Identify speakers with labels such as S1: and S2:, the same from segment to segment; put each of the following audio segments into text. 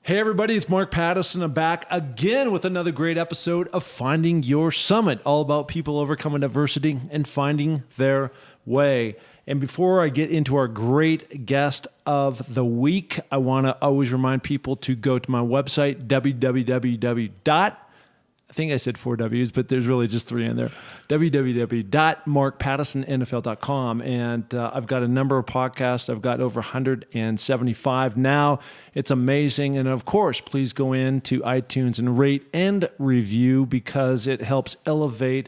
S1: Hey everybody, it's Mark Pattison. I'm back again with another great episode of Finding Your Summit, all about people overcoming adversity and finding their way. And before I get into our great guest of the week, I want to always remind people to go to my website, I think I said 4 W's, but there's really just 3 in there. www.markpattisonnfl.com. And I've got a number of podcasts. I've got over 175 now. It's amazing. And of course, please go into iTunes and rate and review because it helps elevate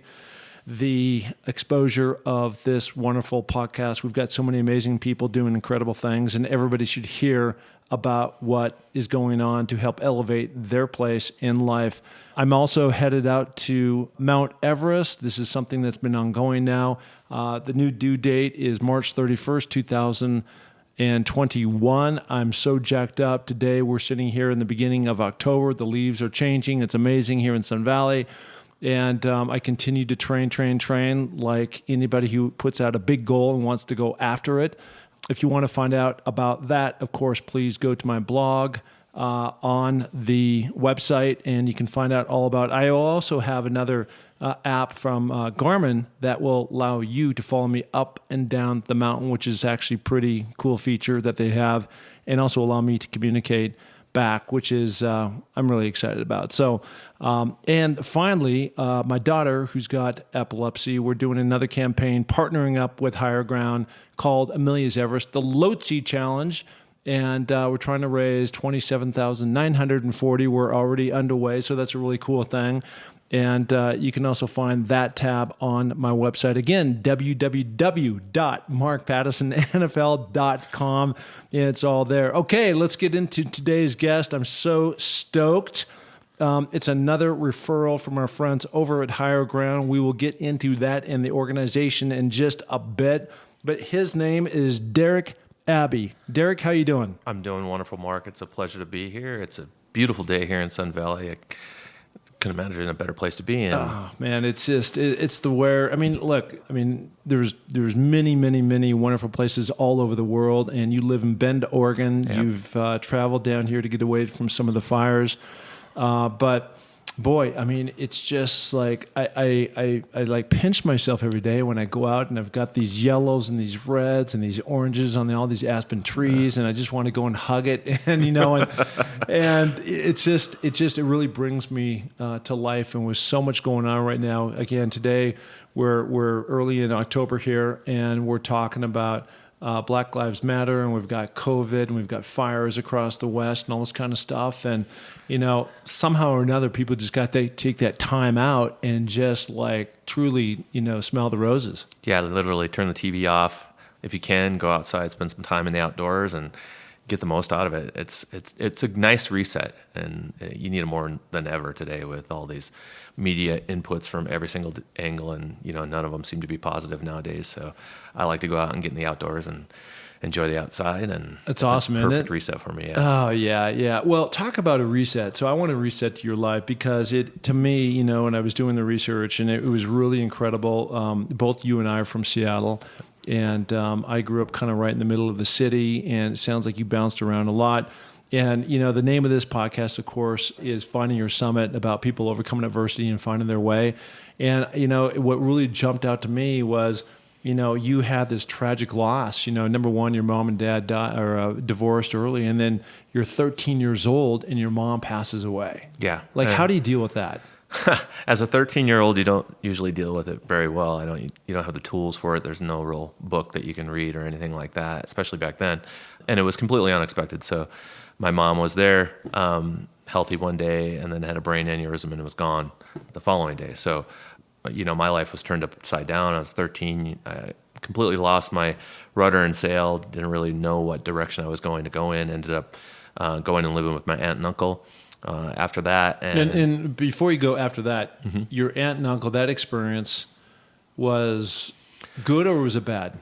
S1: the exposure of this wonderful podcast. We've got so many amazing people doing incredible things, and everybody should hear about what is going on to help elevate their place in life. I'm also headed out to Mount Everest. This is something that's been ongoing now. The new due date is March 31st, 2021. I'm so jacked up. Today we're sitting here in the beginning of October. The leaves are changing. It's amazing here in Sun Valley. And I continue to train like anybody who puts out a big goal and wants to go after it. If you want to find out about that, of course, please go to my blog on the website, and you can find out all about it. I also have another app from Garmin that will allow you to follow me up and down the mountain, which is actually a pretty cool feature that they have, and also allow me to communicate back, which is I'm really excited about. So, and finally, my daughter, who's got epilepsy, we're doing another campaign partnering up with Higher Ground called Amelia's Everest, the Lhotse Challenge, and we're trying to raise $27,940. We're already underway, so that's a really cool thing. And you can also find that tab on my website. Again, www.markpattisonnfl.com. It's all there. Okay, let's get into today's guest. I'm so stoked. It's another referral from our friends over at Higher Ground. We will get into that and the organization in just a bit. But his name is Derek Abbey. Derek, how you doing?
S2: I'm doing wonderful, Mark. It's a pleasure to be here. It's a beautiful day here in Sun Valley. I couldn't imagine a better place to be in.
S1: Oh man, it's just it's the where. I mean, look. I mean, there's many wonderful places all over the world, and you live in Bend, Oregon. Yep. You've traveled down here to get away from some of the fires, but boy, I mean, it's just like I like pinch myself every day when I go out and I've got these yellows and these reds and these oranges on all these aspen trees, and I just want to go and hug it, and and it really brings me to life. And with so much going on right now, again today we're early in October here, and we're talking about Black Lives Matter, and we've got COVID, and we've got fires across the West and all this kind of stuff. And, somehow or another, people just got to take that time out and just like truly, smell the roses.
S2: Yeah, literally turn the TV off. If you can, go outside, spend some time in the outdoors and get the most out of it. It's a nice reset, and you need it more than ever today with all these media inputs from every single angle, and none of them seem to be positive nowadays. So I like to go out and get in the outdoors and enjoy the outside, and
S1: it's awesome,
S2: a perfect
S1: isn't it?
S2: reset for me. Yeah.
S1: Oh yeah. Well, talk about a reset. So I want to reset to your life because to me, when I was doing the research, and it was really incredible. Both you and I are from Seattle. And I grew up kind of right in the middle of the city, and it sounds like you bounced around a lot. And, the name of this podcast, of course, is Finding Your Summit, about people overcoming adversity and finding their way. And, what really jumped out to me was, you had this tragic loss. Number one, your mom and dad divorced early, and then you're 13 years old and your mom passes away.
S2: Yeah.
S1: Like, how do you deal with that?
S2: As a 13-year-old, you don't usually deal with it very well. You don't have the tools for it. There's no real book that you can read or anything like that, especially back then. And it was completely unexpected. So my mom was there, healthy one day, and then had a brain aneurysm and was gone the following day. So, my life was turned upside down. I was 13. I completely lost my rudder and sail, didn't really know what direction I was going to go in, ended up going and living with my aunt and uncle. After that.
S1: And before you go after that, your aunt and uncle, that experience was good or was it bad?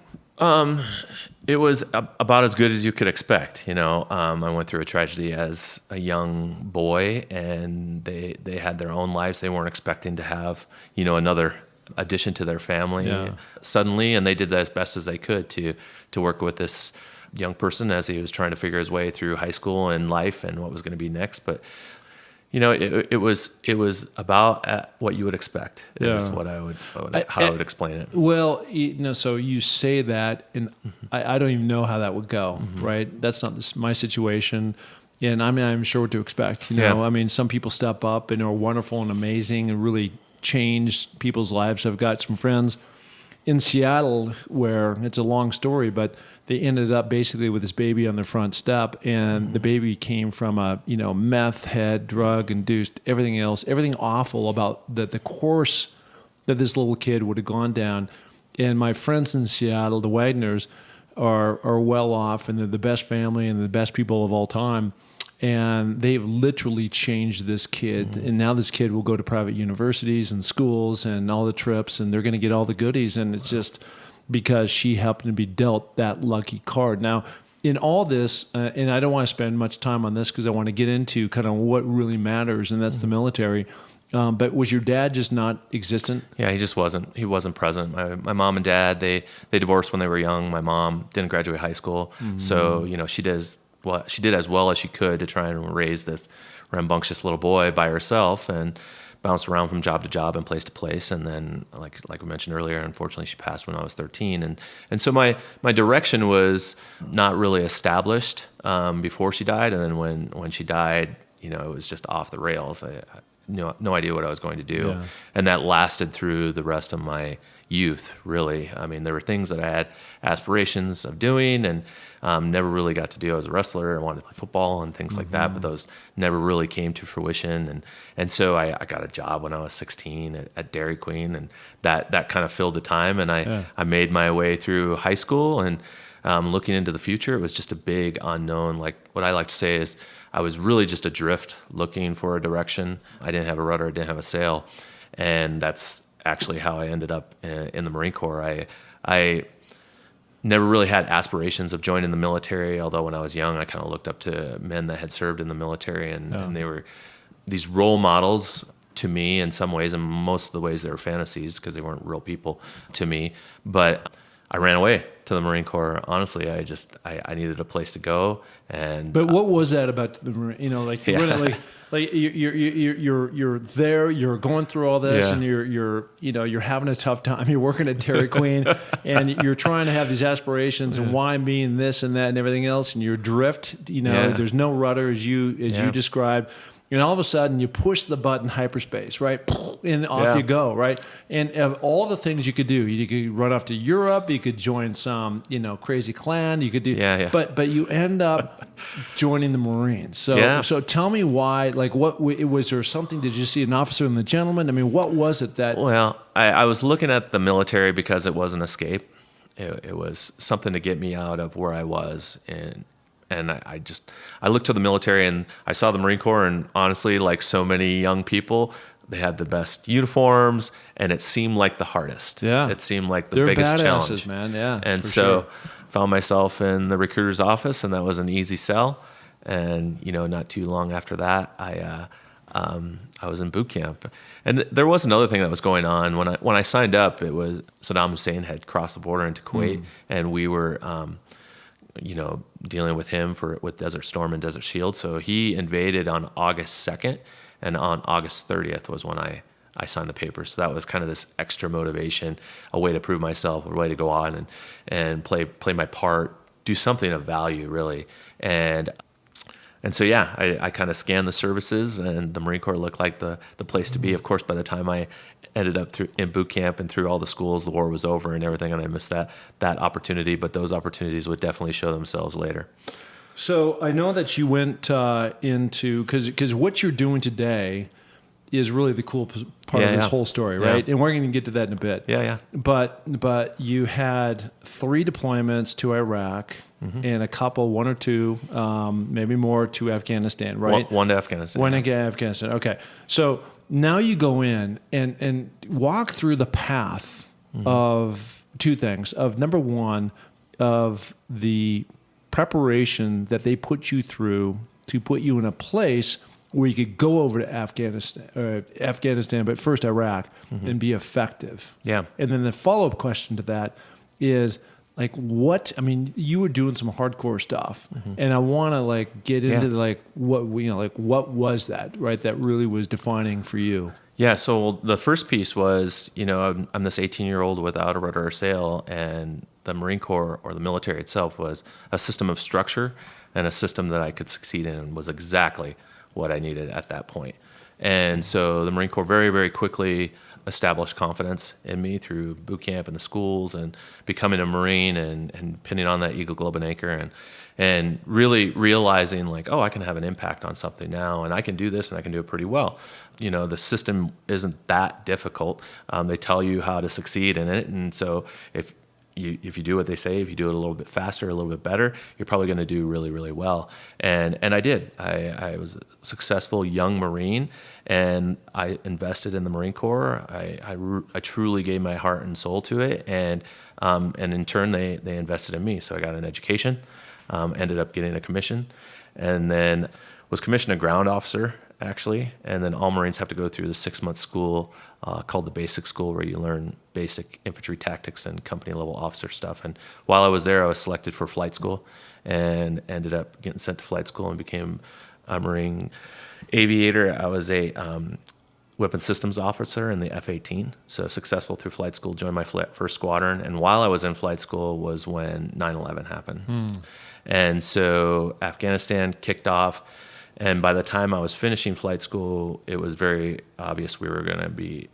S2: It was about as good as you could expect. I went through a tragedy as a young boy, and they had their own lives. They weren't expecting to have, another addition to their family suddenly, and they did that as best as they could to work with this young person as he was trying to figure his way through high school and life and what was going to be next. But it was about what you would expect. Is what how I would explain it.
S1: Well, so you say that, and I don't even know how that would go. Right? That's not my situation. And I'm sure what to expect. I mean, some people step up and are wonderful and amazing and really change people's lives. I've got some friends in Seattle where it's a long story, but they ended up basically with this baby on their front step, and the baby came from a meth head, drug induced, everything awful about the course that this little kid would have gone down. And my friends in Seattle, the Wagners, are well off, and they're the best family and the best people of all time. And they've literally changed this kid. And now this kid will go to private universities and schools and all the trips, and they're going to get all the goodies. And it's just because she happened to be dealt that lucky card. Now, in all this, and I don't want to spend much time on this because I want to get into kind of what really matters, and that's the military. But was your dad just not existent?
S2: Yeah, he just wasn't. He wasn't present. My mom and dad, they divorced when they were young. My mom didn't graduate high school. So, she did as well as she could to try and raise this rambunctious little boy by herself, and bounced around from job to job and place to place. And then, like we mentioned earlier, unfortunately, she passed when I was 13. And so my direction was not really established before she died. And then when she died, it was just off the rails. I no idea what I was going to do. Yeah. And that lasted through the rest of my youth, really. I mean, there were things that I had aspirations of doing, and never really got to do. I was a wrestler. I wanted to play football and things like that, but those never really came to fruition. And so I got a job when I was 16 at Dairy Queen, and that kind of filled the time. And I made my way through high school, and looking into the future, it was just a big unknown. Like what I like to say is I was really just adrift looking for a direction. I didn't have a rudder. I didn't have a sail. And that's actually how I ended up in the Marine Corps. I never really had aspirations of joining the military, although when I was young, I kind of looked up to men that had served in the military, and they were these role models to me in some ways, and most of the ways they were fantasies because they weren't real people to me. But I ran away to the Marine Corps. Honestly, I needed a place to go.
S1: But what was that about the Marine? Like you're there, you're going through all this, and you're having a tough time. You're working at Dairy Queen, and you're trying to have these aspirations, and why being this and that and everything else, and you're adrift. There's no rudder as you described. And all of a sudden, you push the button, hyperspace, right? And off you go, right? And of all the things you could do, you could run off to Europe, you could join some, crazy clan, you could do, but you end up joining the Marines. So tell me why, like, what was there something? Did you see an officer and the gentleman? I mean, what was it that?
S2: Well, I was looking at the military because it was an escape. It was something to get me out of where I was, and I looked to the military, and I saw the Marine Corps, and honestly, like so many young people, they had the best uniforms, and it seemed like the hardest. Yeah. It seemed like the biggest challenge.
S1: Man. Yeah.
S2: And so found myself in the recruiter's office, and that was an easy sell. And, not too long after that, I was in boot camp. And there was another thing that was going on. When I signed up, it was Saddam Hussein had crossed the border into Kuwait, and we were dealing with him with Desert Storm and Desert Shield. So he invaded on August 2nd, and on August 30th was when I signed the papers. So that was kind of this extra motivation, a way to prove myself, a way to go on and play my part, do something of value, really. And so, I kind of scanned the services, and the Marine Corps looked like the place to be. Of course, by the time I ended up in boot camp and through all the schools, the war was over and everything, and I missed that opportunity. But those opportunities would definitely show themselves later.
S1: So I know that you went into, because what you're doing today is really the cool part of this whole story, right? And we're going to get to that in a bit.
S2: Yeah.
S1: But you had 3 deployments to Iraq and a couple, 1 or 2, maybe more, to Afghanistan, right?
S2: One to Afghanistan.
S1: One to Afghanistan. Okay. So now you go in and walk through the path of 2 things. Of number 1, of the preparation that they put you through to put you in a place where you could go over to Afghanistan, but first Iraq, and be effective.
S2: Yeah.
S1: And then the follow-up question to that is, like what, I mean, you were doing some hardcore stuff and I want to like get into like what, like what was that, right? That really was defining for you.
S2: Yeah, so the first piece was, I'm this 18-year-old without a rudder or sail, and the Marine Corps or the military itself was a system of structure and a system that I could succeed in, and was exactly what I needed at that point. And so the Marine Corps very, very quickly established confidence in me through boot camp and the schools and becoming a Marine and pinning on that Eagle Globe and Anchor and really realizing like, oh, I can have an impact on something now, and I can do this and I can do it pretty well. The system isn't that difficult. They tell you how to succeed in it. And so if you do what they say, if you do it a little bit faster, a little bit better, you're probably going to do really, really well. And I did. I was a successful young Marine, and I invested in the Marine Corps. I truly gave my heart and soul to it, and in turn they invested in me. So I got an education, ended up getting a commission, and then was commissioned a ground officer actually. And then all Marines have to go through the 6-month school called the basic school, where you learn basic infantry tactics and company level officer stuff. And while I was there, I was selected for flight school and ended up getting sent to flight school and became a Marine aviator. I was a weapon systems officer in the F-18, so successful through flight school, joined my first squadron. And while I was in flight school was when 9/11 happened. And so Afghanistan kicked off. And by the time I was finishing flight school, it was very obvious we were going to be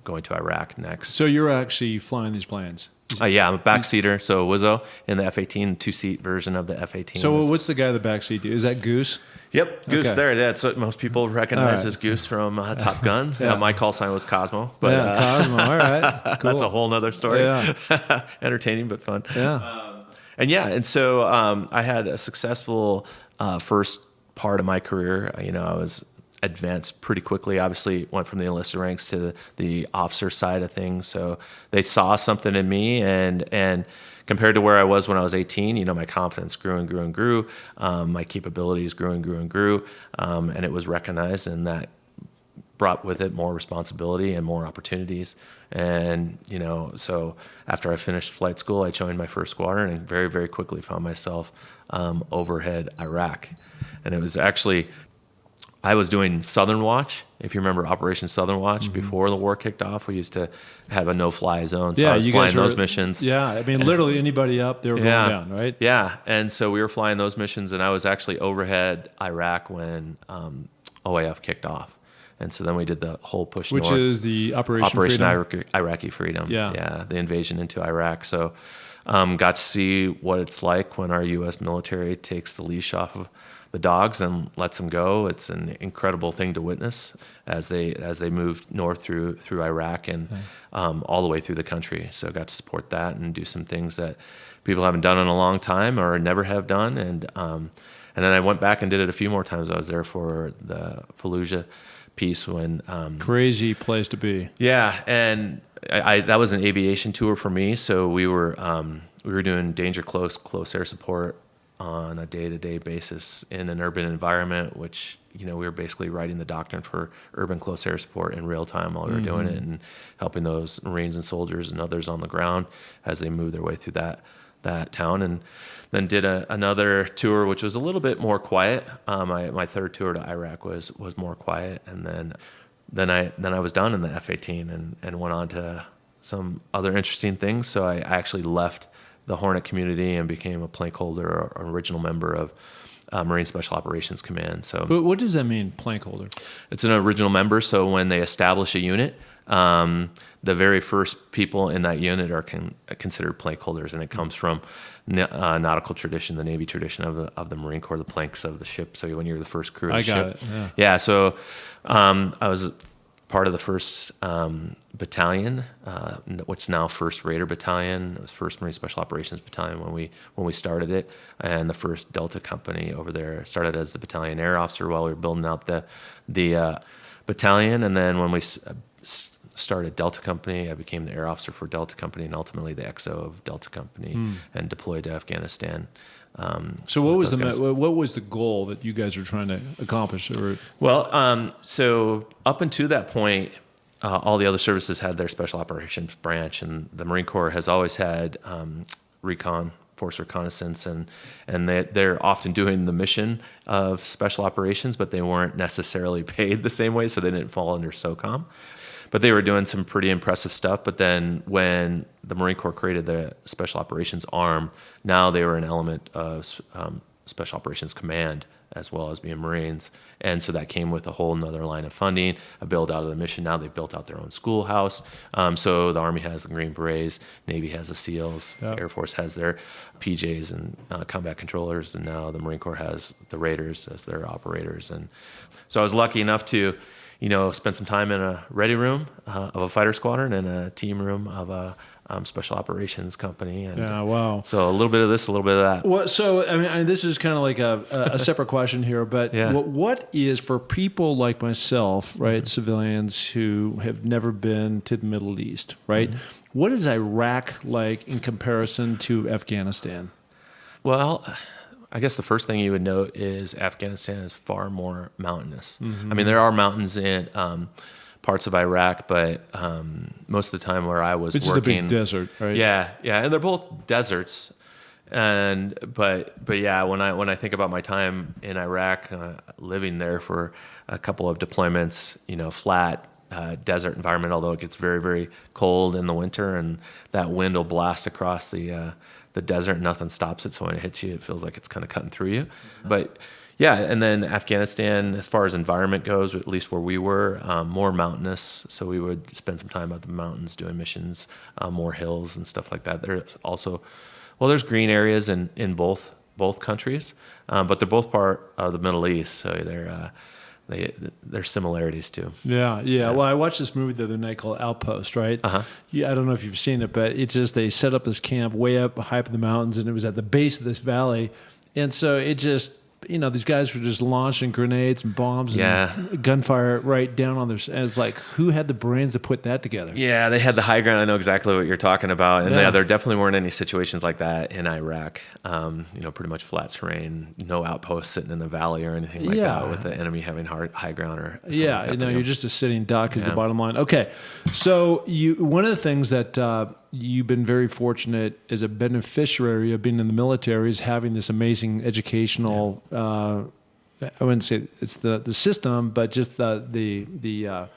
S2: going to Iraq next.
S1: So you're actually flying these planes?
S2: Yeah, I'm a backseater, so Wizzo in the F-18, 2-seat version of the F-18.
S1: So what's the guy in the backseat do? Is that Goose?
S2: Yep, Goose
S1: Okay.
S2: there. That's what most people recognize as Goose from Top Gun.
S1: Yeah.
S2: My call sign was Cosmo. But,
S1: Cosmo. All right. Cool.
S2: That's a whole nother story.
S1: Yeah.
S2: Entertaining, but fun.
S1: Yeah.
S2: And so I had a successful first part of my career. I was advanced pretty quickly. Obviously, went from the enlisted ranks to the officer side of things. So they saw something in me, and compared to where I was when I was 18, my confidence grew and grew and grew. My capabilities grew and grew and grew, and it was recognized, and that brought with it more responsibility and more opportunities. And so after I finished flight school, I joined my first squadron and very, very quickly found myself overhead Iraq. And it was actually, I was doing Southern Watch. If you remember Operation Southern Watch, before the war kicked off, we used to have a no-fly zone. So I was flying those missions.
S1: Yeah, I mean, literally anybody up, they were going down, right?
S2: Yeah, and so we were flying those missions, and I was actually overhead Iraq when OAF kicked off. And so then we did the whole push north.
S1: Which is the Operation Freedom?
S2: Iraqi Freedom.
S1: Yeah,
S2: the invasion into Iraq. So got to see what it's like when our U.S. military takes the leash off of the dogs and lets them go. It's an incredible thing to witness as they move north through Iraq and all the way through the country. So got to support that and do some things that people haven't done in a long time or never have done. And then I went back and did it a few more times. I was there for the Fallujah piece when
S1: crazy place to be.
S2: Yeah, and I that was an aviation tour for me. So we were doing danger close air support on a day-to-day basis in an urban environment, which we were basically writing the doctrine for urban close air support in real time while we were doing it, and helping those Marines and soldiers and others on the ground as they move their way through that town. And then did another tour, which was a little bit more quiet. My third tour to Iraq was more quiet, and then I was done in the F-18 and went on to some other interesting things. So I actually left the Hornet community and became a plank holder or original member of Marine Special Operations Command. So
S1: what does that mean, plank holder?
S2: It's an original member. So when they establish a unit, the very first people in that unit are considered plank holders, and it comes from nautical tradition, the Navy tradition of the Marine Corps, the planks of the ship. So when you're the first crew of the ship.
S1: I got it.
S2: Yeah. So I was part of the first battalion, which is now 1st Raider Battalion. It was 1st Marine Special Operations Battalion when we started it, and the 1st Delta Company over there. Started as the battalion air officer while we were building out the battalion, and then when we started Delta Company, I became the air officer for Delta Company, and ultimately the XO of Delta Company, and deployed to Afghanistan.
S1: So what was the goal that you guys were trying to accomplish?
S2: Well, so up until that point, all the other services had their special operations branch, and the Marine Corps has always had force reconnaissance, and they're often doing the mission of special operations, but they weren't necessarily paid the same way, so they didn't fall under SOCOM. But they were doing some pretty impressive stuff. But then when the Marine Corps created the Special Operations Arm, now they were an element of Special Operations Command as well as being Marines. And so that came with a whole nother line of funding, a build out of the mission. Now they've built out their own schoolhouse. So the Army has the Green Berets, Navy has the SEALs, Air Force has their PJs and combat controllers, and now the Marine Corps has the Raiders as their operators. And so I was lucky enough to spend some time in a ready room of a fighter squadron and a team room of a special operations company. And
S1: wow.
S2: So a little bit of this, a little bit of that.
S1: Well, so I mean, this is kind of like a separate question here, but what is for people like myself, right, civilians who have never been to the Middle East, right? What is Iraq like in comparison to Afghanistan?
S2: Well, I guess the first thing you would note is Afghanistan is far more mountainous. I mean, there are mountains in parts of Iraq, but most of the time where I was
S1: it's
S2: working,
S1: just a big desert, right?
S2: Yeah, and they're both deserts. But yeah, when I think about my time in Iraq, living there for a couple of deployments, flat desert environment, although it gets very, very cold in the winter, and that wind will blast across the desert, nothing stops it. So when it hits you, it feels like it's kind of cutting through you. But yeah, and then Afghanistan, as far as environment goes, at least where we were, more mountainous. So we would spend some time out the mountains doing missions, more hills and stuff like that. There's also, there's green areas in both countries, but they're both part of the Middle East. So there's similarities too.
S1: Yeah. Well, I watched this movie the other night called Outpost, right? Yeah, I don't know if you've seen it, but it's just they set up this camp way up high up in the mountains, and it was at the base of this valley, and so it just these guys were just launching grenades and bombs and gunfire right down on their. And it's like, who had the brains to put that together? Yeah,
S2: they had the high ground. I know exactly what you're talking about. And there definitely weren't any situations like that in Iraq. Pretty much flat terrain, no outposts sitting in the valley or anything like that, with the enemy having high ground or something like that.
S1: You're just a sitting duck is the bottom line. Okay, so one of the things that you've been very fortunate as a beneficiary of being in the military is having this amazing educational. I wouldn't say it's the system, but just the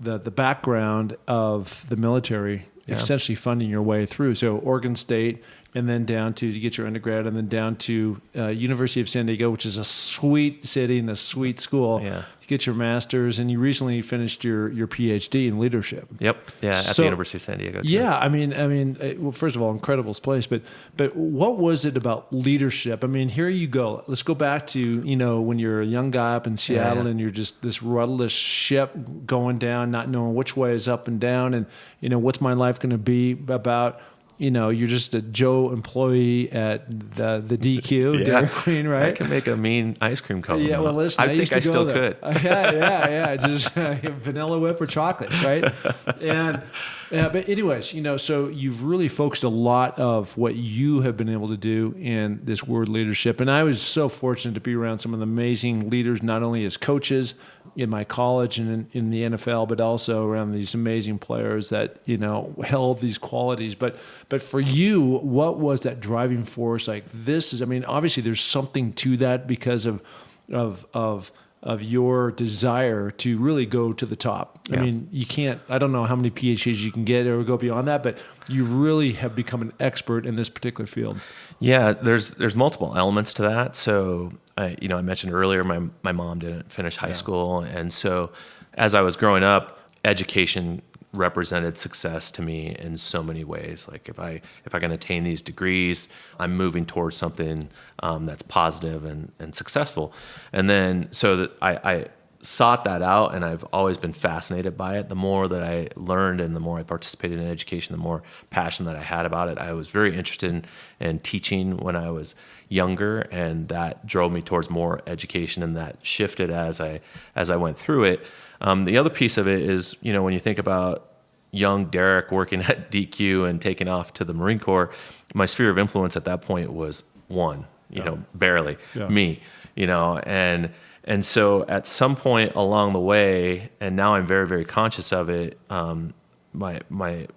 S1: background of the military, essentially funding your way through. So Oregon State, and then down to get your undergrad, and then down to University of San Diego, which is a sweet city and a sweet school. You get your master's, and you recently finished your PhD in leadership.
S2: Yep. Yeah, at the University of San Diego. Too.
S1: Yeah, I mean, well, first of all, incredible place, but what was it about leadership? I mean, here you go. Let's go back to when you're a young guy up in Seattle, and you're just this rudderless ship going down, not knowing which way is up and down, and what's my life going to be about. You're just a Joe employee at the DQ, Dairy Queen, right?
S2: I can make a mean ice cream cone.
S1: Yeah, well, listen,
S2: I think I still could.
S1: Yeah. Just vanilla whip or chocolate, right? But anyways, so you've really focused a lot of what you have been able to do in this word leadership. And I was so fortunate to be around some of the amazing leaders, not only as coaches in my college and in the NFL, but also around these amazing players that, held these qualities. But for you, what was that driving force? Like obviously there's something to that because of your desire to really go to the top. I mean, I don't know how many PhDs you can get or go beyond that, but you really have become an expert in this particular field.
S2: Yeah, there's multiple elements to that. So, I mentioned earlier, my mom didn't finish high school. And so as I was growing up, education represented success to me in so many ways. Like if I can attain these degrees, I'm moving towards something that's positive and successful. And then so that I sought that out, and I've always been fascinated by it. The more that I learned and the more I participated in education, the more passion that I had about it. I was very interested in teaching when I was younger, and that drove me towards more education, and that shifted as I went through it. The other piece of it is, when you think about young Derek working at DQ and taking off to the Marine Corps, my sphere of influence at that point was one, barely me, and so at some point along the way, and now I'm very, very conscious of it, my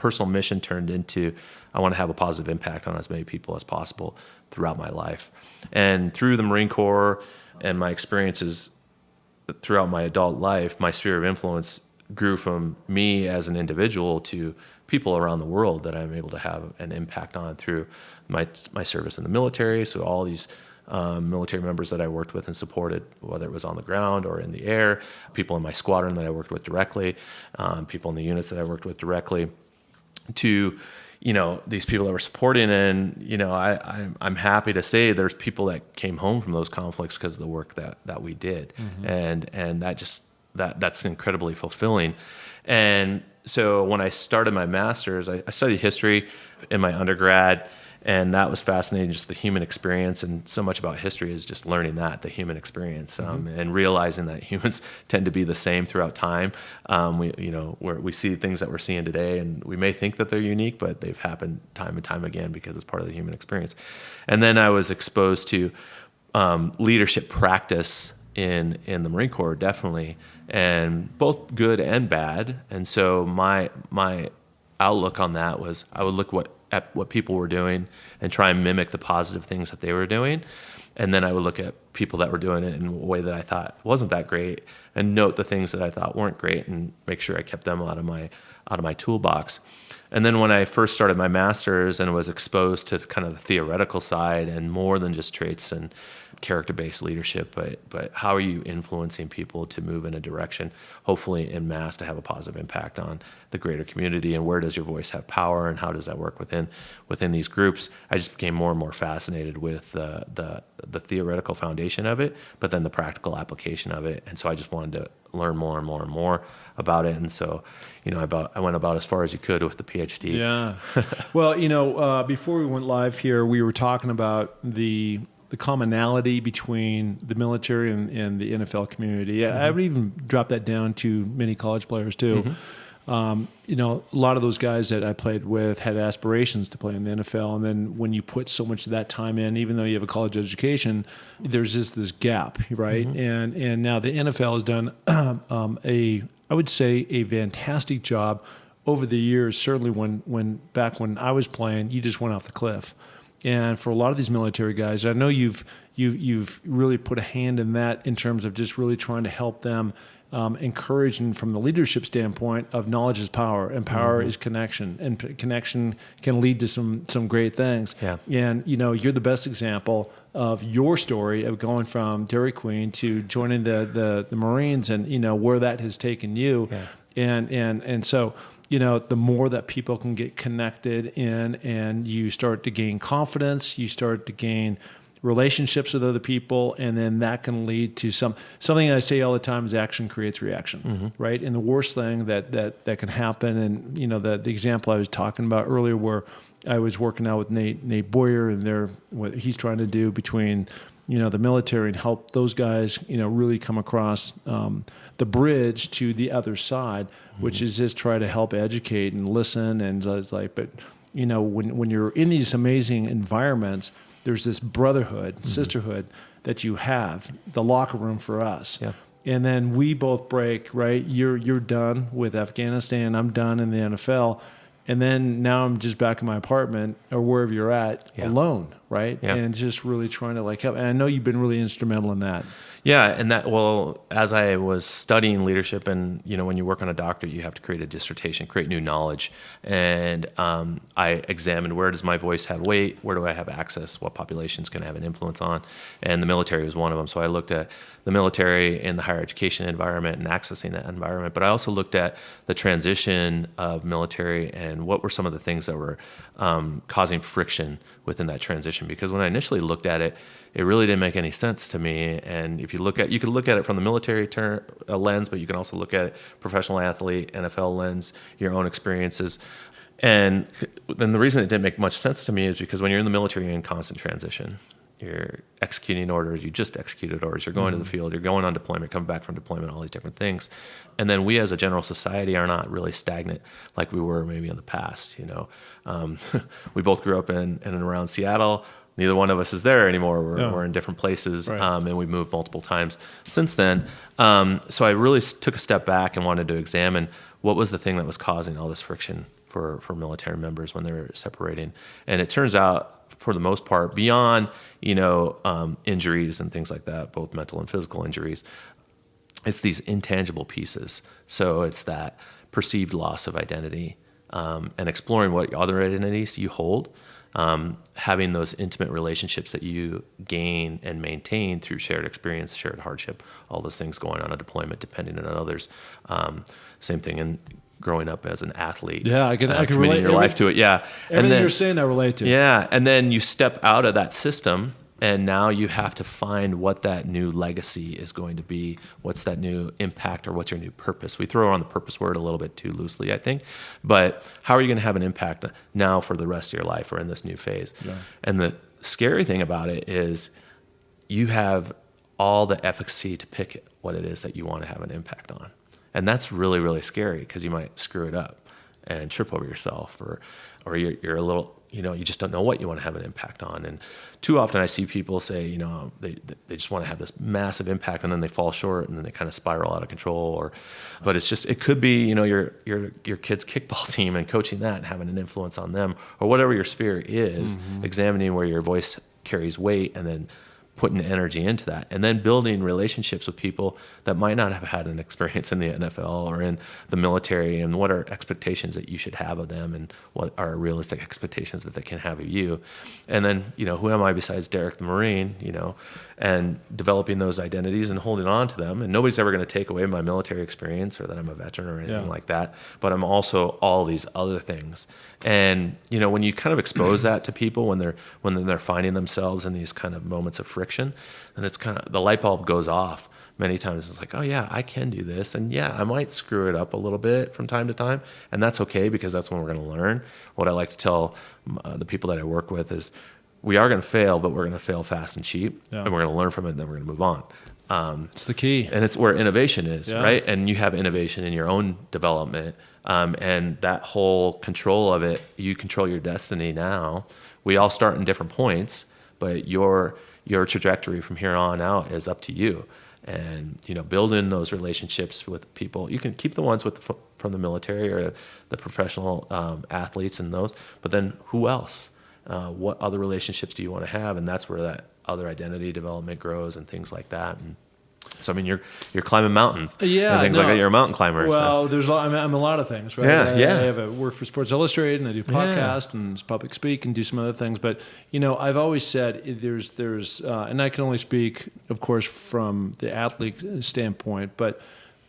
S2: personal mission turned into, I want to have a positive impact on as many people as possible throughout my life. And through the Marine Corps and my experiences throughout my adult life, my sphere of influence grew from me as an individual to people around the world that I'm able to have an impact on through my service in the military. So all these military members that I worked with and supported, whether it was on the ground or in the air, people in my squadron that I worked with directly, people in the units that I worked with directly, to these people that were supporting. And I'm happy to say there's people that came home from those conflicts because of the work that we did, and that's incredibly fulfilling. And so when I started my master's, I studied history in my undergrad, and that was fascinating, just the human experience. And so much about history is just learning the human experience, and realizing that humans tend to be the same throughout time. Where we see things that we're seeing today, and we may think that they're unique, but they've happened time and time again because it's part of the human experience. And then I was exposed to leadership practice in the Marine Corps, definitely, and both good and bad. And so my outlook on that was, I would look at what people were doing and try and mimic the positive things that they were doing. And then I would look at people that were doing it in a way that I thought wasn't that great, and note the things that I thought weren't great, and make sure I kept them out of my toolbox. And then when I first started my master's and was exposed to kind of the theoretical side and more than just traits and character-based leadership, but how are you influencing people to move in a direction, hopefully en masse, to have a positive impact on the greater community, and where does your voice have power, and how does that work within these groups? I just became more and more fascinated with the theoretical foundation of it, but then the practical application of it. And so I just wanted to learn more and more and more about it. And so, I went about as far as you could with the PhD.
S1: Yeah. Well, before we went live here, we were talking about the commonality between the military and the NFL community. I would even drop that down to many college players too. A lot of those guys that I played with had aspirations to play in the NFL, and then when you put so much of that time in, even though you have a college education, there's just this gap, right? And now the NFL has done I would say a fantastic job over the years. Certainly when I was playing, you just went off the cliff. And for a lot of these military guys, I know you've really put a hand in that, in terms of just really trying to help them, encourage, and from the leadership standpoint of knowledge is power, and power is connection, and connection can lead to some great things.
S2: Yeah.
S1: And you're the best example of your story of going from Dairy Queen to joining the Marines, and where that has taken you. Yeah. And so the more that people can get connected in, and you start to gain confidence, you start to gain relationships with other people, and then that can lead to something I say all the time is action creates reaction, right? And the worst thing that can happen, and the example I was talking about earlier, where I was working out with Nate Boyer, and what he's trying to do between the military and help those guys really come across the bridge to the other side, which is just try to help educate and listen, and but when you're in these amazing environments, there's this brotherhood, sisterhood that you have, the locker room for us. Yeah. And then we both break, right? You're done with Afghanistan, I'm done in the NFL. And then now I'm just back in my apartment or wherever you're at, alone, right? Yeah. And just really trying to help. And I know you've been really instrumental in that.
S2: Yeah, and as I was studying leadership, and when you work on a doctorate, you have to create a dissertation, create new knowledge. And I examined, where does my voice have weight? Where do I have access? What populations can I have an influence on? And the military was one of them. So I looked at the military and the higher education environment and accessing that environment. But I also looked at the transition of military and what were some of the things that were causing friction within that transition. Because when I initially looked at it, it really didn't make any sense to me. And if you could look at it from the military lens, but you can also look at it professional athlete, NFL lens, your own experiences. And then the reason it didn't make much sense to me is because when you're in the military, you're in constant transition. You're executing orders, you just executed orders, you're going to the field, you're going on deployment, coming back from deployment, all these different things. And then we as a general society are not really stagnant like we were maybe in the past. We both grew up in and around Seattle. Neither one of us is there anymore. We're in different places, right. And we've moved multiple times since then. So I really took a step back and wanted to examine what was the thing that was causing all this friction for military members when they're separating. And it turns out, for the most part, beyond, injuries and things like that, both mental and physical injuries, it's these intangible pieces. So it's that perceived loss of identity, and exploring what other identities you hold, having those intimate relationships that you gain and maintain through shared experience, shared hardship, all those things going on a deployment, depending on others. Same thing in growing up as an athlete.
S1: Yeah, I can
S2: committing
S1: relate
S2: your life to it. Yeah,
S1: Everything you're saying, I relate to.
S2: Yeah, and then you step out of that system, and now you have to find what that new legacy is going to be. What's that new impact, or what's your new purpose? We throw around the purpose word a little bit too loosely, I think. But how are you going to have an impact now for the rest of your life, or in this new phase? Yeah. And the scary thing about it is you have all the efficacy to pick what it is that you want to have an impact on. And that's really, really scary, because you might screw it up and trip over yourself, or you're a little, you just don't know what you want to have an impact on. And too often I see people say, they just want to have this massive impact, and then they fall short, and then they kind of spiral out of control. But it's just, it could be, your kid's kickball team and coaching that and having an influence on them, or whatever your sphere is, examining where your voice carries weight, and then putting energy into that, and then building relationships with people that might not have had an experience in the NFL or in the military, and what are expectations that you should have of them, and what are realistic expectations that they can have of you. And then, who am I besides Derek the Marine, and developing those identities and holding on to them. And nobody's ever going to take away my military experience, or that I'm a veteran or anything like that. But I'm also all these other things. And, when you kind of expose that to people, when they're finding themselves in these kind of moments of friction, then it's kind of, the light bulb goes off many times. It's like, oh yeah, I can do this. And yeah, I might screw it up a little bit from time to time. And that's okay, because that's when we're going to learn. What I like to tell the people that I work with is, we are going to fail, but we're going to fail fast and cheap, and we're going to learn from it, and then we're going to move on.
S1: It's the key.
S2: And it's where innovation is, right? And you have innovation in your own development, and that whole control of it, you control your destiny now. We all start in different points, but your trajectory from here on out is up to you. And, building those relationships with people. You can keep the ones from the military, or the professional athletes and those, but then who else? What other relationships do you want to have? And that's where that other identity development grows, and things like that. And so, you're climbing mountains, and things like that. You're a mountain climber.
S1: Well, I'm a lot of things, right? I work for Sports Illustrated, and I do podcasts and public speak and do some other things. But I've always said there's and I can only speak, of course, from the athlete standpoint, but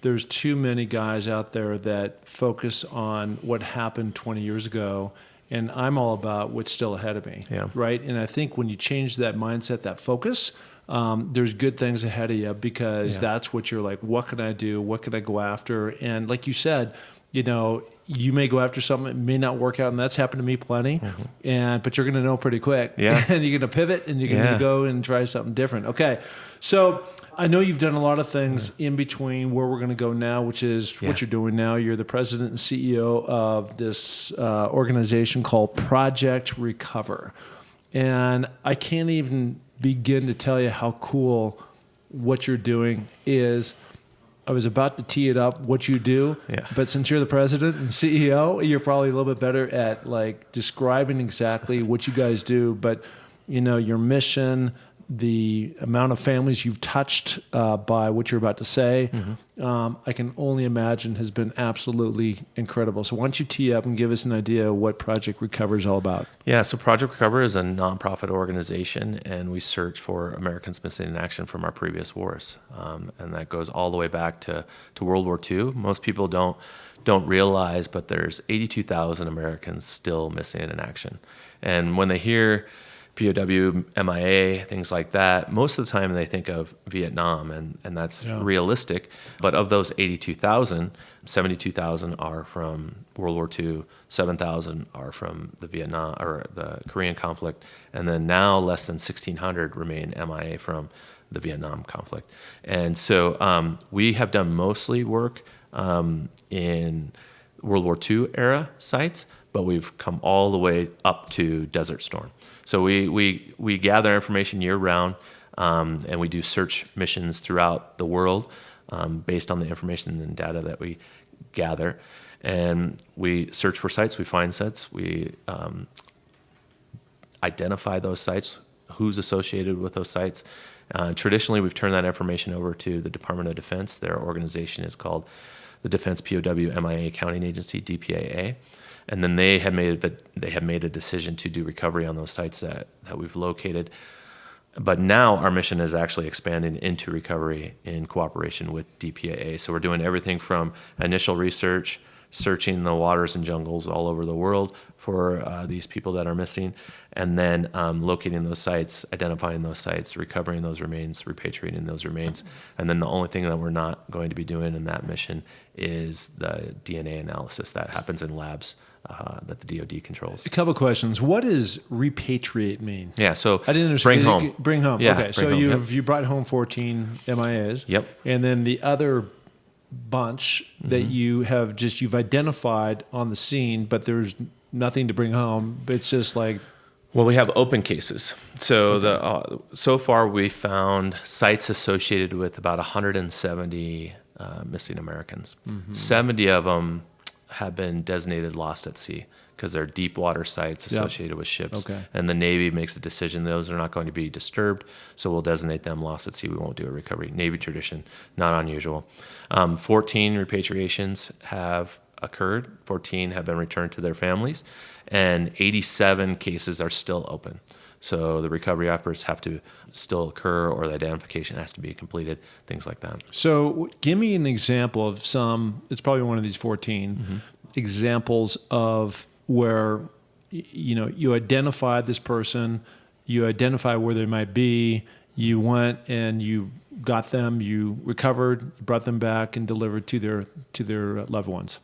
S1: there's too many guys out there that focus on what happened 20 years ago. And I'm all about what's still ahead of me, right? And I think when you change that mindset, that focus, there's good things ahead of you, because that's what you're like, what can I do? What can I go after? And like you said, you may go after something, it may not work out, and that's happened to me plenty. But you're going to know pretty quick. And you're going to pivot, and you're going to go and try something different. Okay, so I know you've done a lot of things in between where we're going to go now, which is what you're doing now. You're the president and CEO of this organization called Project Recover. And I can't even begin to tell you how cool what you're doing is. I was about to tee it up, what you do, but since you're the president and CEO, you're probably a little bit better at describing exactly what you guys do. But your mission, the amount of families you've touched by what you're about to say, I can only imagine has been absolutely incredible. So why don't you tee up and give us an idea of what Project Recover is all about? Yeah,
S2: so Project Recover is a nonprofit organization, and we search for Americans missing in action from our previous wars. And that goes all the way back to World War II. Most people don't realize, but there's 82,000 Americans still missing in action. And when they hear POW, MIA, things like that, most of the time they think of Vietnam, and that's realistic. But of those 82,000, 72,000 are from World War II, 7,000 are from the Vietnam or the Korean conflict, and then now less than 1,600 remain MIA from the Vietnam conflict. And so we have done mostly work in World War II era sites, but we've come all the way up to Desert Storm. So we gather information year round, and we do search missions throughout the world based on the information and data that we gather. And we search for sites, we find sites, we identify those sites, who's associated with those sites. Traditionally, we've turned that information over to the Department of Defense. Their organization is called the Defense POW MIA Accounting Agency, DPAA. And then they had made a decision to do recovery on those sites that we've located. But now our mission is actually expanding into recovery in cooperation with DPAA. So we're doing everything from initial research, searching the waters and jungles all over the world for these people that are missing, and then locating those sites, identifying those sites, recovering those remains, repatriating those remains. And then the only thing that we're not going to be doing in that mission is the DNA analysis that happens in labs that the DoD controls.
S1: A couple of questions. What does repatriate mean?
S2: Yeah, so
S1: I didn't understand.
S2: bring home.
S1: Bring home.
S2: Yeah,
S1: Okay,
S2: bring
S1: so
S2: home.
S1: you brought home 14 MIAs.
S2: Yep.
S1: And then the other bunch that you've identified on the scene, but there's nothing to bring home. It's just like,
S2: Well, we have open cases. So so far we found sites associated with about 170 missing Americans. 70 of them have been designated lost at sea because they're deep water sites associated with ships.
S1: Okay.
S2: And the Navy makes a decision those are not going to be disturbed, so we'll designate them lost at sea. We won't do a recovery. Navy tradition, not unusual. 14 repatriations have occurred. 14 have been returned to their families, and 87 cases are still open. So the recovery efforts have to still occur, or the identification has to be completed, things like that.
S1: so give me an example of it's probably one of these 14 examples of where, you identified this person, you identify where they might be, you went and you got them, you recovered, you brought them back and delivered to their loved ones.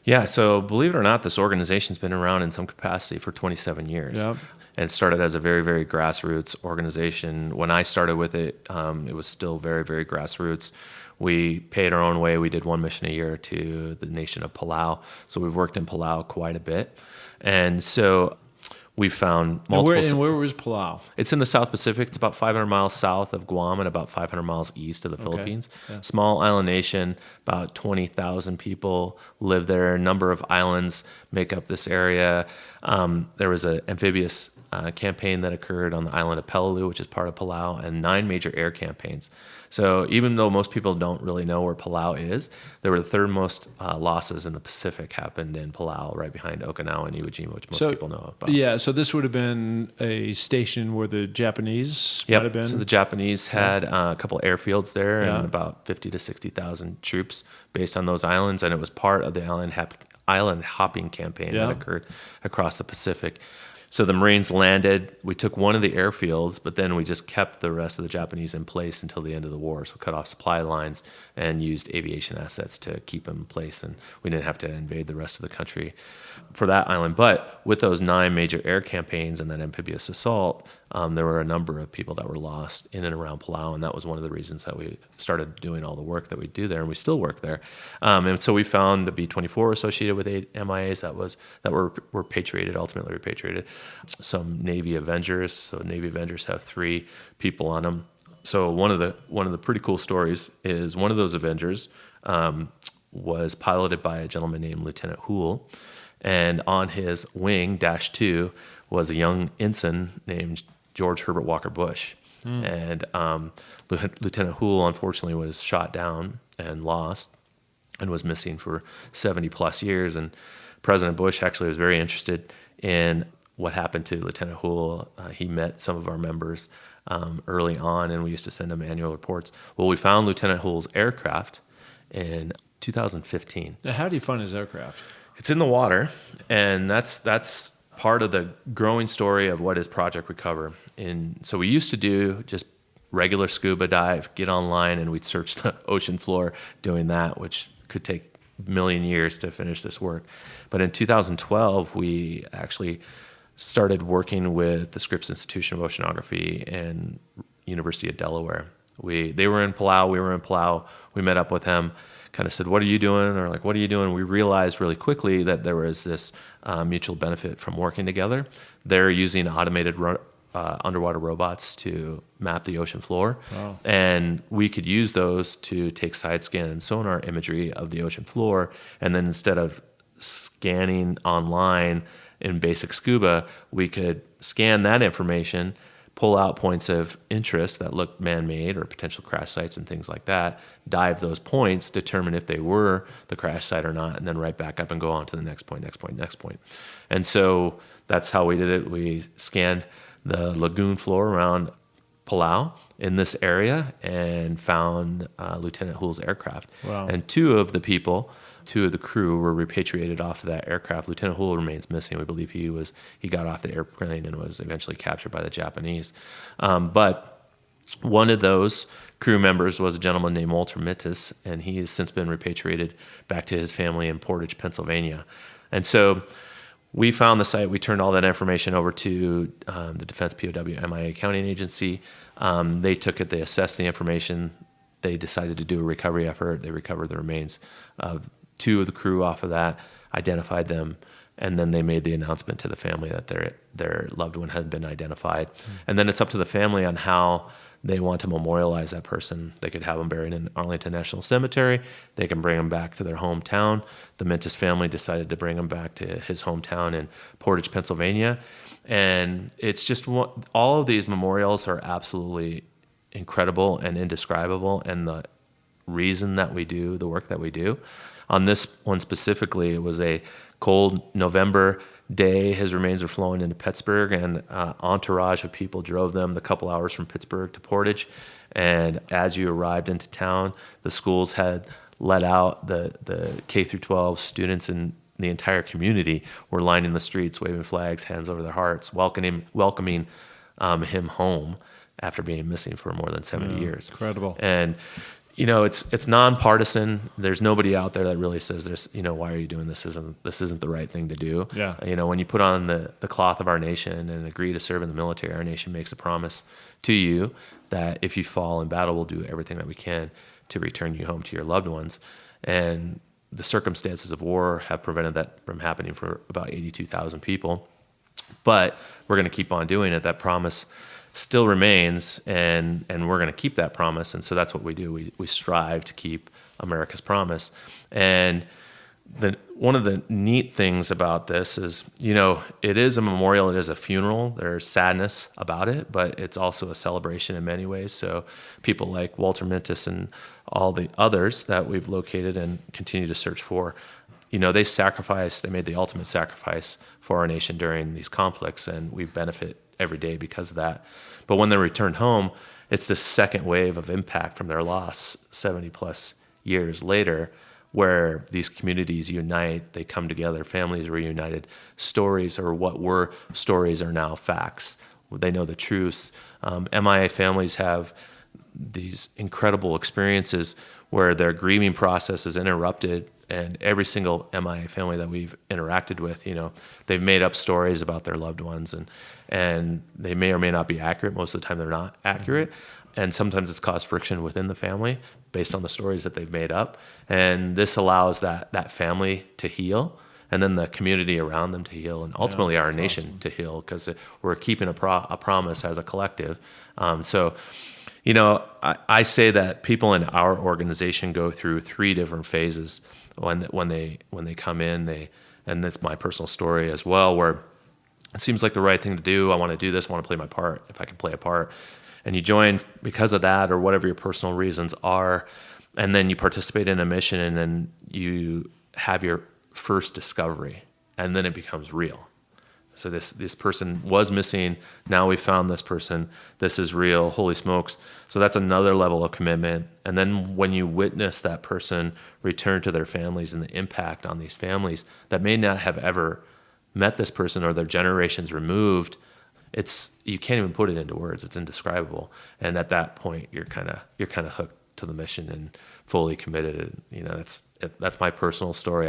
S2: Yeah, so believe it or not, this organization's been around in some capacity for 27 years.
S1: Yep.
S2: And started as a very, very grassroots organization. When I started with it, it was still very, very grassroots. We paid our own way. We did one mission a year to the nation of Palau. So we've worked in Palau quite a bit. And so we found multiple...
S1: And where was Palau?
S2: It's in the South Pacific. It's about 500 miles south of Guam and about 500 miles east of the Philippines.
S1: Yeah.
S2: Small island nation, about 20,000 people live there. A number of islands make up this area. There was an amphibious campaign that occurred on the island of Peleliu, which is part of Palau, and 9 major air campaigns. So even though most people don't really know where Palau is, there were the third most losses in the Pacific happened in Palau, right behind Okinawa and Iwo Jima, which most people know about.
S1: Yeah, so this would have been a station where the Japanese might have been.
S2: So the Japanese had a couple airfields there
S1: Yeah.
S2: and about 50 to 60,000 troops based on those islands, and it was part of the island hopping campaign that occurred across the Pacific. So the Marines landed. We took one of the airfields, but then we just kept the rest of the Japanese in place until the end of the war. So cut off supply lines and used aviation assets to keep them in place, and we didn't have to invade the rest of the country for that island. But with those 9 major air campaigns and that amphibious assault, there were a number of people that were lost in and around Palau, and that was one of the reasons that we started doing all the work that we do there, and we still work there. And so we found the B-24 associated with 8 MIAs that were ultimately repatriated. Some Navy Avengers. So Navy Avengers have 3 people on them. So one of the pretty cool stories is one of those Avengers was piloted by a gentleman named Lieutenant Hoole, and on his wing -2 was a young ensign named George Herbert Walker Bush. And Lieutenant Hoole, unfortunately, was shot down and lost and was missing for 70 plus years. And President Bush actually was very interested in what happened to Lieutenant Hoole. He met some of our members early on, and we used to send him annual reports. Well, we found Lieutenant Hoole's aircraft in 2015.
S1: Now, how do you find his aircraft?
S2: It's in the water, and that's part of the growing story of what is Project Recover. And so we used to do just regular scuba dive, get online, and we'd search the ocean floor doing that, which could take a million years to finish this work. But in 2012, we actually started working with the Scripps Institution of Oceanography and University of Delaware. They were in Palau, we were in Palau. We met up with them, kind of said, "What are you doing?" Or like, "What are you doing?" We realized really quickly that there was this mutual benefit from working together. They're using automated underwater robots to map the ocean floor.
S1: Wow.
S2: And we could use those to take side scan and sonar imagery of the ocean floor. And then instead of scanning online in basic scuba, we could scan that information, pull out points of interest that looked man-made or potential crash sites and things like that, dive those points, determine if they were the crash site or not, and then right back up and go on to the next point, next point, next point. And so that's how we did it. We scanned the lagoon floor around Palau in this area and found Lieutenant Hull's aircraft.
S1: Wow.
S2: And two of the crew were repatriated off of that aircraft. Lieutenant Hull remains missing. We believe he got off the airplane and was eventually captured by the Japanese. But one of those crew members was a gentleman named Walter Mittis, and he has since been repatriated back to his family in Portage, Pennsylvania. And so we found the site. We turned all that information over to the Defense POW MIA Accounting Agency. They took it. They assessed the information. They decided to do a recovery effort. They recovered the remains of two of the crew off of that, identified them, and then they made the announcement to the family that their loved one had been identified. And then it's up to the family on how they want to memorialize that person. They could have them buried in Arlington National Cemetery. They can bring them back to their hometown. The Mintis family decided to bring him back to his hometown in Portage, Pennsylvania. And it's just all of these memorials are absolutely incredible and indescribable, and the reason that we do the work that we do. On this one specifically, it was a cold November day. His remains were flown into Pittsburgh, and entourage of people drove them the couple hours from Pittsburgh to Portage. And as you arrived into town, the schools had let out the K through 12 students, and the entire community were lining the streets, waving flags, hands over their hearts, welcoming him home after being missing for more than 70 years.
S1: Incredible.
S2: And it's nonpartisan. There's nobody out there that really says why are you doing this? This isn't the right thing to do.
S1: Yeah.
S2: When you put on the cloth of our nation and agree to serve in the military, our nation makes a promise to you that if you fall in battle, we'll do everything that we can to return you home to your loved ones. And the circumstances of war have prevented that from happening for about 82,000 people. But we're going to keep on doing it. That promise still remains, and we're going to keep that promise. And so that's what we do. We strive to keep America's promise. And one of the neat things about this is, it is a memorial, it is a funeral. There's sadness about it, but it's also a celebration in many ways. So people like Walter Mintis and all the others that we've located and continue to search for, they made the ultimate sacrifice for our nation during these conflicts, and we benefit every day because of that. But when they're returned home, it's the second wave of impact from their loss 70 plus years later, where these communities unite, they come together, families are reunited, stories, or what were stories, are now facts. They know the truths. MIA families have these incredible experiences where their grieving process is interrupted, and every single MIA family that we've interacted with, they've made up stories about their loved ones, and they may or may not be accurate. Most of the time they're not accurate. And sometimes it's caused friction within the family based on the stories that they've made up. And this allows that family to heal, and then the community around them to heal, and ultimately our nation to heal, because we're keeping a promise as a collective. I say that people in our organization go through 3 different phases when they come in. And that's my personal story as well, where it seems like the right thing to do. I want to do this. I want to play my part if I can play a part. And you join because of that, or whatever your personal reasons are, and then you participate in a mission, and then you have your first discovery, and then it becomes real. So this person was missing. Now we found this person. This is real. Holy smokes. So that's another level of commitment. And then when you witness that person return to their families and the impact on these families that may not have ever met this person, or their generations removed, you can't even put it into words. It's indescribable. And at that point, you're kind of hooked to the mission and fully committed. That's my personal story.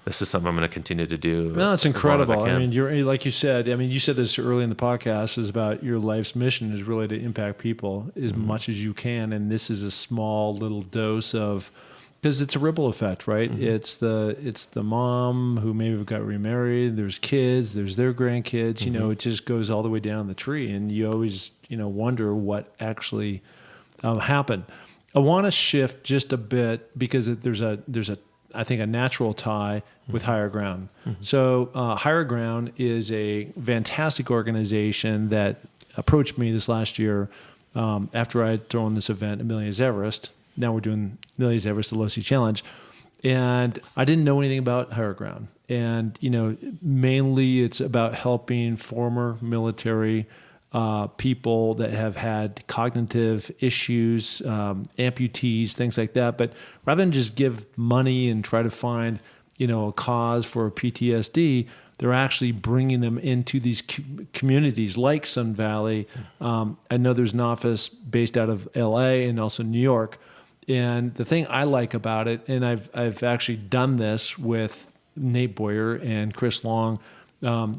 S2: This is something I'm going to continue to do.
S1: No, it's incredible. I mean, you're, like you said, you said this early in the podcast, is about your life's mission is really to impact people as much as you can. And this is a small little dose of, because it's a ripple effect, right? Mm-hmm. It's the mom who maybe got remarried. There's kids. There's their grandkids. Mm-hmm. It just goes all the way down the tree, and you always wonder what actually happened. I want to shift just a bit, because there's a I think, a natural tie with Higher Ground. So Higher Ground is a fantastic organization that approached me this last year after I had thrown this event, Amelia's Everest. Now we're doing Amelia's Everest, the Low Sea Challenge. And I didn't know anything about Higher Ground. And, mainly it's about helping former military people that have had cognitive issues, amputees, things like that. But rather than just give money and try to find, a cause for PTSD, they're actually bringing them into these communities like Sun Valley. I know there's an office based out of LA and also New York. And the thing I like about it, and I've actually done this with Nate Boyer and Chris Long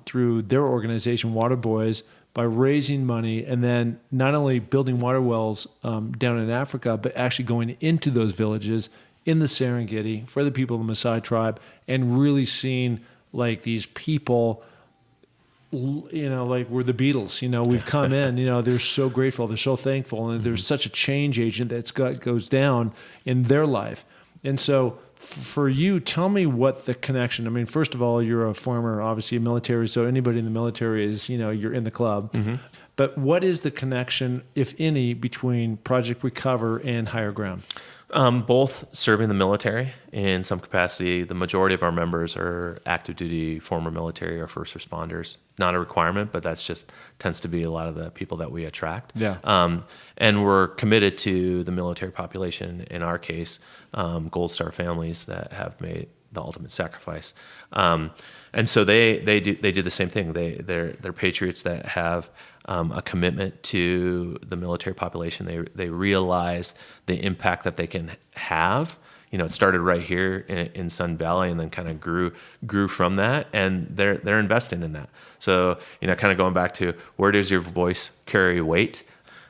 S1: through their organization, Water Boys, by raising money and then not only building water wells down in Africa, but actually going into those villages in the Serengeti for the people of the Maasai tribe and really seeing like these people, like we're the Beatles, we've come in, they're so grateful, they're so thankful, and there's such a change agent goes down in their life. And so for you, tell me what the connection, I mean, first of all, you're a former, obviously, military, so anybody in the military is, you're in the club. But what is the connection, if any, between Project Recover and Higher Ground?
S2: Both serving the military in some capacity. The majority of our members are active duty, former military, or first responders. Not a requirement, but that's just tends to be a lot of the people that we attract.
S1: Yeah.
S2: And we're committed to the military population. In our case, Gold Star families that have made the ultimate sacrifice. And so they do the same thing. They're patriots that have a commitment to the military population. They realize the impact that they can have. It started right here in Sun Valley and then kind of grew from that, and they're investing in that. So, kind of going back to where does your voice carry weight?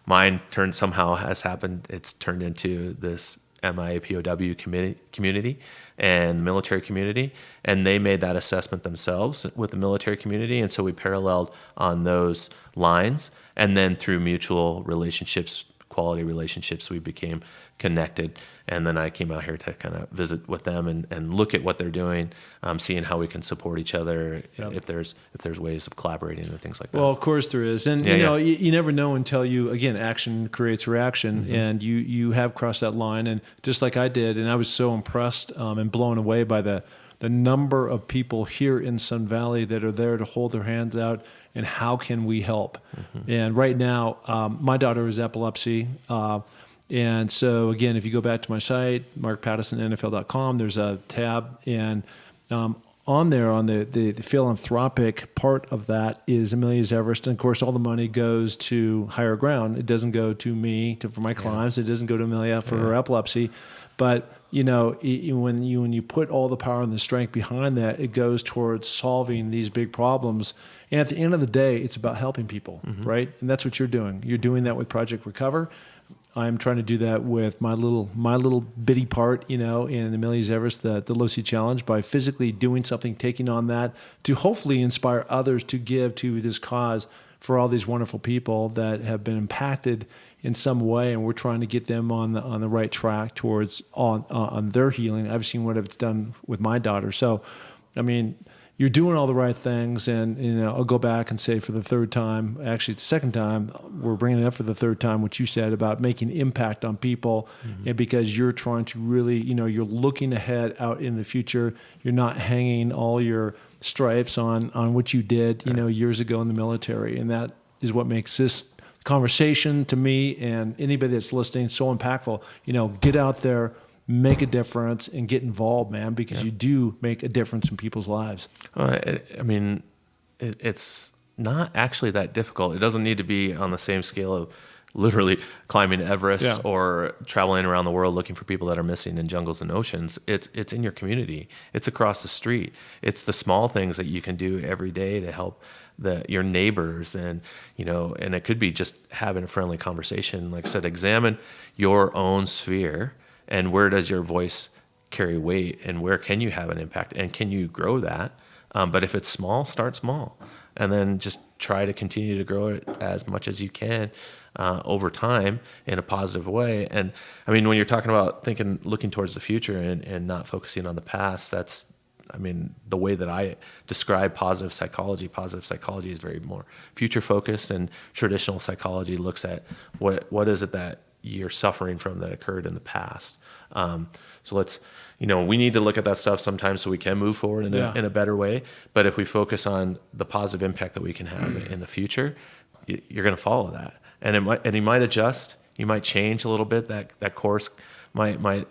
S2: Mine somehow has happened. It's turned into this MIAPOW community and the military community, and they made that assessment themselves with the military community, and so we paralleled on those lines, and then through mutual relationships, quality relationships, we became connected. And then I came out here to kind of visit with them and look at what they're doing, seeing how we can support each other, if there's ways of collaborating and things like that.
S1: Well, of course there is. And, you never know until again, action creates reaction. And you have crossed that line. And just like I did, and I was so impressed and blown away by the number of people here in Sun Valley that are there to hold their hands out and how can we help. And right now, my daughter has epilepsy. And so, again, if you go back to my site, markpattisonnfl.com, there's a tab. And on there, on the philanthropic part of that is Amelia's Everest. And, of course, all the money goes to Higher Ground. It doesn't go to me for my clients. It doesn't go to Amelia for her epilepsy. But, when you put all the power and the strength behind that, it goes towards solving these big problems. And at the end of the day, it's about helping people, right? And that's what you're doing. You're doing that with Project Recover. I'm trying to do that with my little bitty part, in Amelia's Everest, the Low Sea Challenge, by physically doing something, taking on that to hopefully inspire others to give to this cause for all these wonderful people that have been impacted in some way, and we're trying to get them on the right track towards on their healing. I've seen what it's done with my daughter. So, I mean, you're doing all the right things, and I'll go back and say for the third time, actually the second time, we're bringing it up for the third time, what you said about making impact on people, and because you're trying to really, you're looking ahead out in the future. You're not hanging all your stripes on what you did, years ago in the military, and that is what makes this conversation to me and anybody that's listening so impactful. Get out there, make a difference, and get involved, man, because you do make a difference in people's lives.
S2: It's not actually that difficult. It doesn't need to be on the same scale of literally climbing Everest or traveling around the world looking for people that are missing in jungles and oceans. It's in your community. It's across the street. It's the small things that you can do every day to help your neighbors, and it could be just having a friendly conversation. Like I said, examine your own sphere. And where does your voice carry weight, and where can you have an impact, and can you grow that? But if it's small, start small, and then just try to continue to grow it as much as you can. over time in a positive way. And I mean, when you're talking about looking towards the future and not focusing on the past, that's, I mean, the way that I describe positive psychology is very more future focused, and traditional psychology looks at what is it that you're suffering from that occurred in the past. So let's, we need to look at that stuff sometimes so we can move forward in a better way. But if we focus on the positive impact that we can have in the future, you're going to follow that. And you might adjust, you might change a little bit. That course might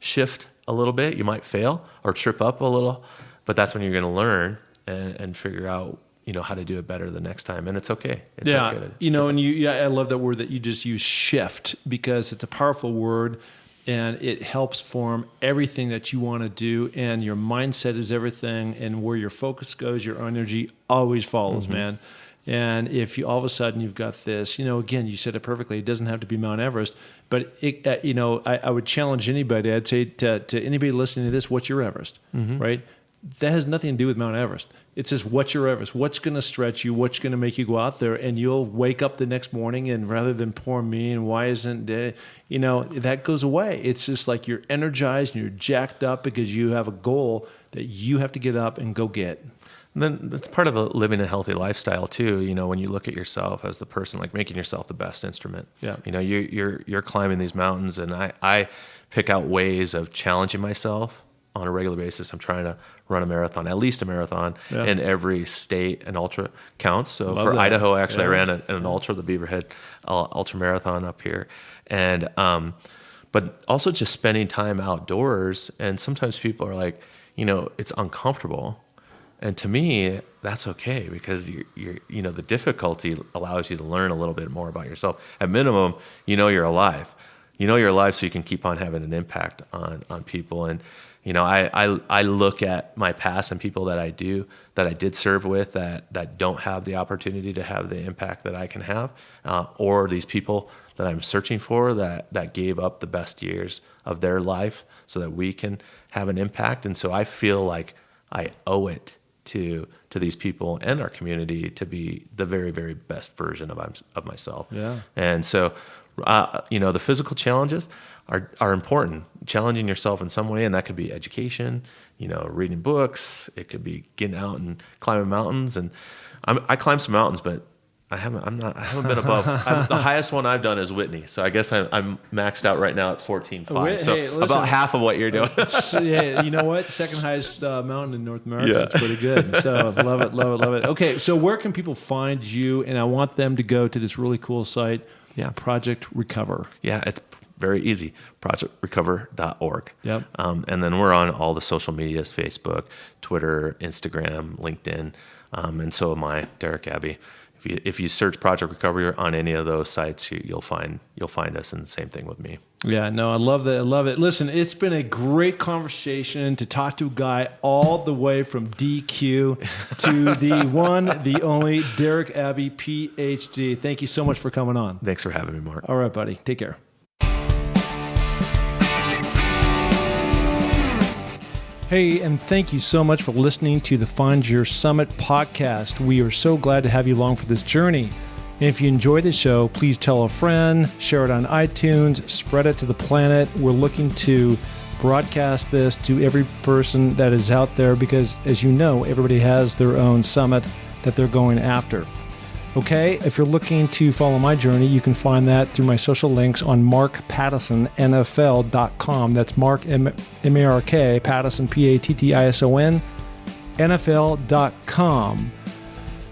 S2: shift a little bit. You might fail or trip up a little, but that's when you're going to learn and figure out how to do it better the next time. And it's okay. It's okay to
S1: I love that word that you just use, shift, because it's a powerful word and it helps form everything that you want to do. And your mindset is everything. And where your focus goes, your energy always follows, man. And if you all of a sudden you've got this, again, you said it perfectly. It doesn't have to be Mount Everest, but I would challenge anybody. I'd say to anybody listening to this, what's your Everest, right? That has nothing to do with Mount Everest. It's just, what's your Everest? What's going to stretch you? What's going to make you go out there? And you'll wake up the next morning, and rather than poor me and why isn't it, that goes away. It's just like you're energized and you're jacked up because you have a goal that you have to get up and go get.
S2: And then it's part of living a healthy lifestyle too. When you look at yourself as the person, like making yourself the best instrument.
S1: Yeah.
S2: You're climbing these mountains, and I pick out ways of challenging myself on a regular basis. I'm trying to run a marathon, at least a marathon in every state. An ultra counts. So
S1: Love
S2: for
S1: that.
S2: Idaho, I ran an ultra, the Beaverhead ultra marathon up here, and but also just spending time outdoors. And sometimes people are like, it's uncomfortable. And to me, that's okay, because you're the difficulty allows you to learn a little bit more about yourself. At minimum, you're alive. You're alive, so you can keep on having an impact on people. And I look at my past and people that I did serve with that don't have the opportunity to have the impact that I can have, or these people that I'm searching for that gave up the best years of their life so that we can have an impact. And so I feel like I owe it to these people and our community to be the very, very best version of myself.
S1: Yeah.
S2: And so, the physical challenges are important. Challenging yourself in some way, and that could be education, reading books. It could be getting out and climbing mountains. And I climb some mountains, but I haven't been above. The highest one I've done is Whitney. So I guess I'm maxed out right now at 14.5. So
S1: hey, listen,
S2: about half of what you're doing.
S1: Yeah, you know what? Second highest mountain in North America. Yeah. It's pretty good. So love it. Okay, so where can people find you? And I want them to go to this really cool site, Project Recover.
S2: Yeah, it's very easy. ProjectRecover.org.
S1: Yep.
S2: And then we're on all the social medias: Facebook, Twitter, Instagram, LinkedIn, and so am I, Derek Abbey. If you search Project Recovery on any of those sites, you'll find us, and the same thing with me.
S1: Yeah, no, I love that. I love it. Listen, it's been a great conversation to talk to a guy all the way from DQ to the one, the only Derek Abbey, PhD. Thank you so much for coming on.
S2: Thanks for having me, Mark.
S1: All right, buddy. Take care. Hey, and thank you so much for listening to the Find Your Summit podcast. We are so glad to have you along for this journey. And if you enjoy the show, please tell a friend, share it on iTunes, spread it to the planet. We're looking to broadcast this to every person that is out there because, as you know, everybody has their own summit that they're going after. Okay, if you're looking to follow my journey, you can find that through my social links on markpattisonnfl.com. That's Mark, M-A-R-K, Pattison, P-A-T-T-I-S-O-N, NFL.com.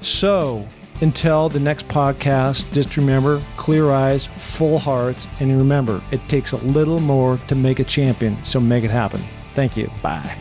S1: So, until the next podcast, just remember, clear eyes, full hearts, and remember, it takes a little more to make a champion, so make it happen. Thank you. Bye.